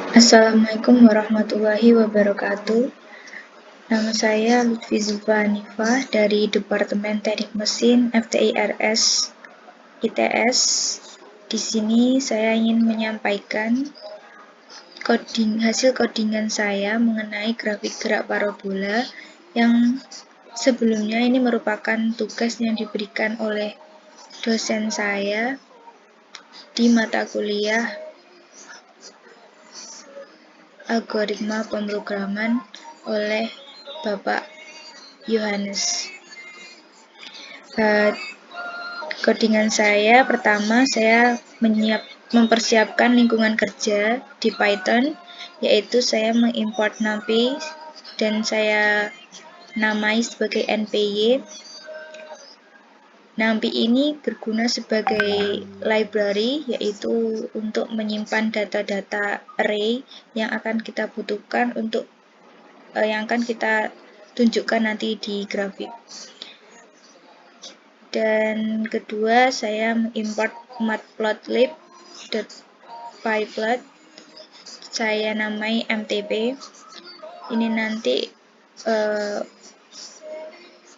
Assalamualaikum warahmatullahi wabarakatuh. Nama saya Lutfi Zulfa Hanifah dari Departemen Teknik Mesin FTIRS ITS. Di sini saya ingin menyampaikan hasil codingan saya mengenai grafik gerak parabola yang sebelumnya ini merupakan tugas yang diberikan oleh dosen saya di mata kuliah algoritma pemrograman oleh Bapak Yohanes. Codingan saya pertama, saya mempersiapkan lingkungan kerja di Python, yaitu saya mengimport NumPy dan saya namai sebagai NPY. NumPy ini berguna sebagai library, yaitu untuk menyimpan data-data array yang akan kita butuhkan untuk yang akan kita tunjukkan nanti di grafik. Dan kedua, saya mengimport matplotlib.pyplot, saya namai mtp. Ini nanti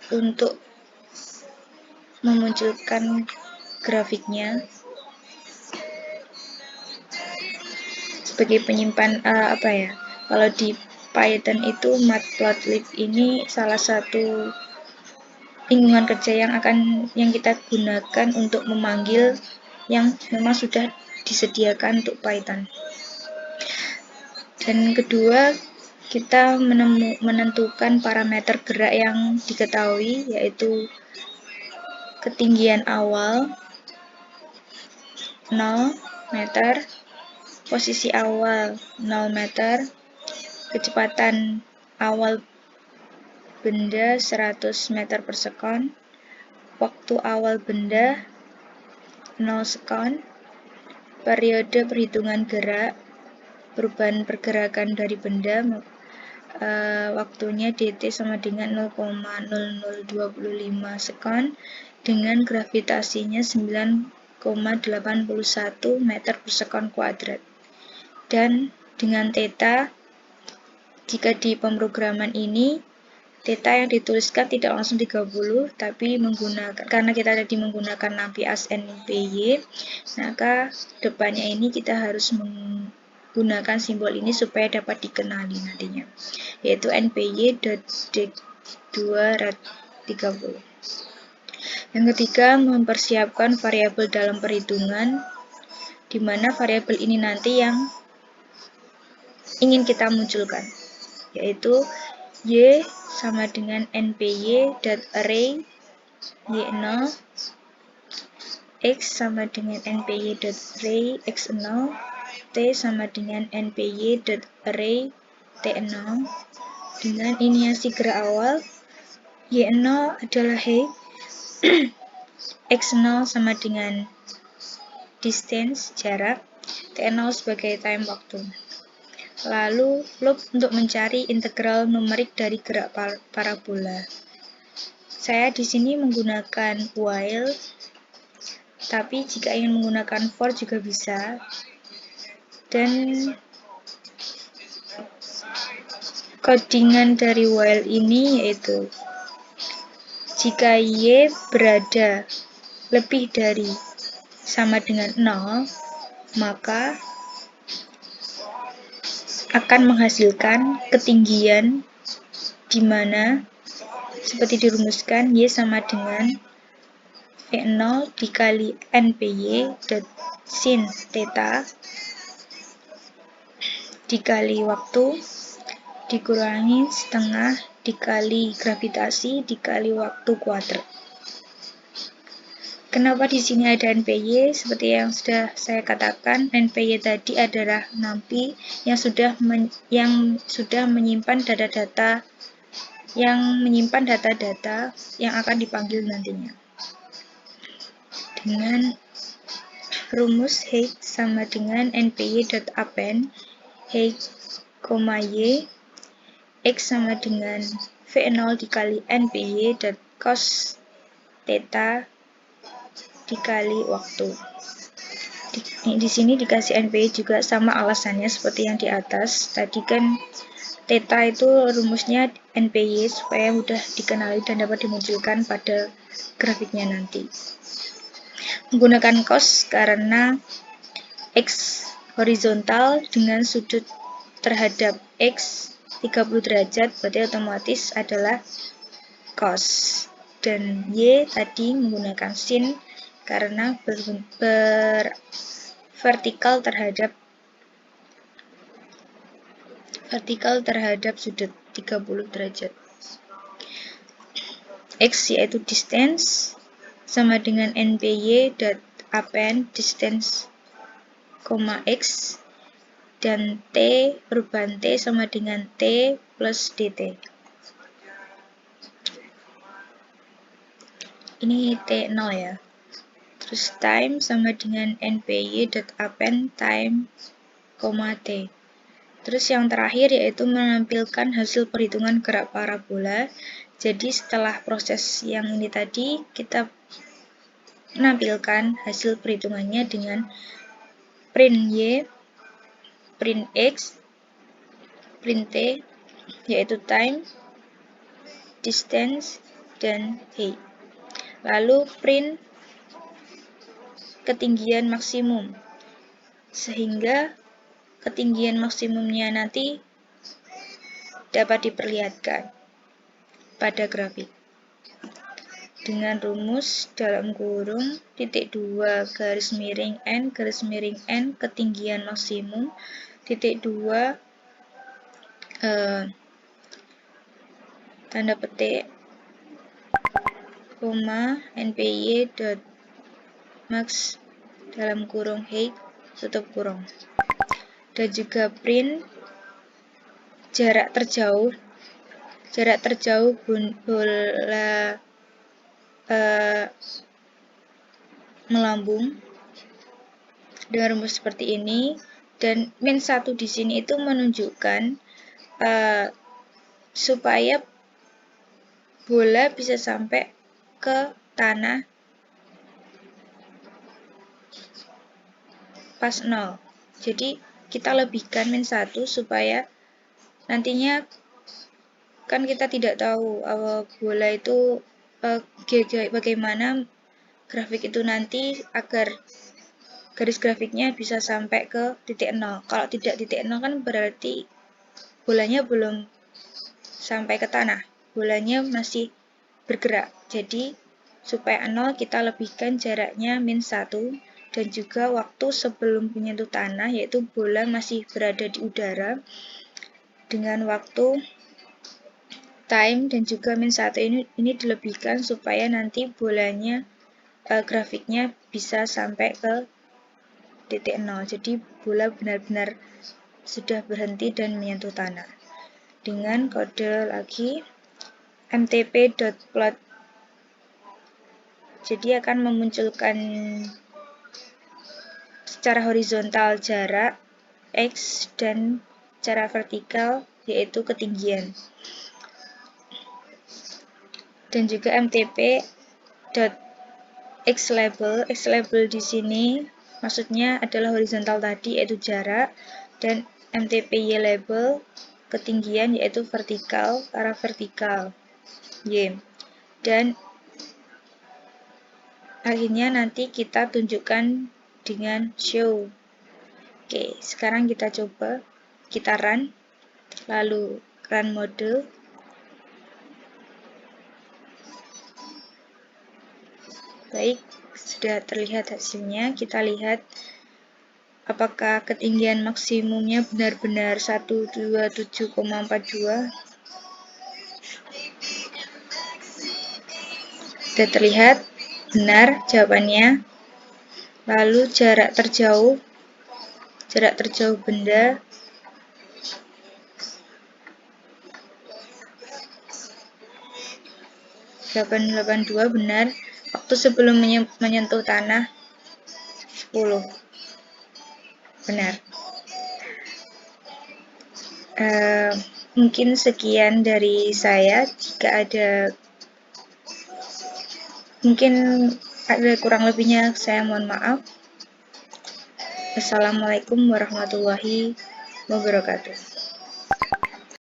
untuk memunculkan grafiknya sebagai penyimpan kalau di Python itu matplotlib ini salah satu lingkungan kerja yang kita gunakan untuk memanggil yang memang sudah disediakan untuk Python. Dan kedua, kita menentukan parameter gerak yang diketahui, yaitu ketinggian awal 0 meter, posisi awal 0 meter, kecepatan awal benda 100 meter per sekon, waktu awal benda 0 sekon, periode perhitungan gerak, perubahan pergerakan dari benda, waktunya dt sama dengan 0,0025 sekon, dengan gravitasinya 9,81 meter per sekon kuadrat. Dan dengan theta, jika di pemrograman ini theta yang dituliskan tidak langsung 30, tapi karena kita tadi menggunakan NumPy as NPY, maka depannya ini kita harus menggunakan simbol ini supaya dapat dikenali nantinya, yaitu NPY.dec2rat30. Yang ketiga, mempersiapkan variabel dalam perhitungan, di mana variabel ini nanti yang ingin kita munculkan, yaitu y sama dengan npy.array y0, x sama dengan npy.array x0, t sama dengan npy.array t0, dengan iniasi gerak awal y0 adalah height, x0 sama dengan distance jarak, t0 sebagai time waktu. Lalu loop untuk mencari integral numerik dari gerak parabola. Saya di sini menggunakan while, tapi jika ingin menggunakan for juga bisa. Dan codingan dari while ini yaitu jika y berada lebih dari sama dengan 0, maka akan menghasilkan ketinggian di mana seperti dirumuskan y sama dengan v0 dikali npy sin theta dikali waktu dikurangi setengah dikali gravitasi dikali waktu kuadrat. Kenapa di sini ada NPY? Seperti yang sudah saya katakan, NPY tadi adalah NumPy yang sudah menyimpan data-data yang akan dipanggil nantinya. Dengan rumus height sama dengan npy.append height, y, x sama dengan v0 dikali npy.cos theta dikali waktu. Di sini dikasih NPY juga sama alasannya seperti yang di atas. Tadi kan theta itu rumusnya NPY supaya mudah dikenali dan dapat dimunculkan pada grafiknya nanti. Menggunakan cos karena X horizontal dengan sudut terhadap X 30 derajat, berarti otomatis adalah cos. Dan Y tadi menggunakan sin karena vertikal terhadap sudut 30 derajat. X yaitu distance sama dengan NPY dot append distance, X, dan T perubahan T sama dengan T plus dt. Ini T0 ya. Terus time sama dengan NPY dot append time, T. Terus yang terakhir yaitu menampilkan hasil perhitungan gerak parabola. Jadi setelah proses yang ini tadi, kita menampilkan hasil perhitungannya dengan print Y, print X, print T, yaitu time, distance, dan height. Lalu print ketinggian maksimum, sehingga ketinggian maksimumnya nanti dapat diperlihatkan pada grafik dengan rumus dalam kurung titik 2 garis miring n ketinggian maksimum titik 2 tanda petik koma NPY dot max dalam kurung height tutup kurung, dan juga print jarak terjauh bola melambung dengan rumus seperti ini. Dan min 1 di sini itu menunjukkan supaya bola bisa sampai ke tanah pas 0. Jadi kita lebihkan min 1 supaya nantinya kan kita tidak tahu bola itu bagaimana grafik itu nanti agar garis grafiknya bisa sampai ke titik 0. Kalau tidak titik 0 kan berarti bolanya belum sampai ke tanah, bolanya masih bergerak. Jadi supaya 0 kita lebihkan jaraknya min 1 dan juga waktu sebelum menyentuh tanah, yaitu bola masih berada di udara dengan waktu time dan juga min 1 ini dilebihkan supaya nanti bolanya grafiknya bisa sampai ke titik 0. Jadi bola benar-benar sudah berhenti dan menyentuh tanah. Dengan kode lagi mtp.plot. Jadi akan memunculkan secara horizontal jarak X dan secara vertikal yaitu ketinggian. Dan juga mtp.xlabel. Xlabel di sini maksudnya adalah horizontal tadi yaitu jarak, dan mtpy label ketinggian yaitu vertikal, arah vertikal Y. Dan akhirnya nanti kita tunjukkan dengan show. Oke, sekarang kita coba, kita run, lalu run model. Baik, sudah terlihat hasilnya. Kita lihat apakah ketinggian maksimumnya benar-benar 127,42. Sudah terlihat benar jawabannya. Lalu jarak terjauh benda (882) benar. Waktu sebelum menyentuh tanah 10 benar. Mungkin sekian dari saya. Jika mungkin ada kurang lebihnya, saya mohon maaf. Assalamualaikum warahmatullahi wabarakatuh.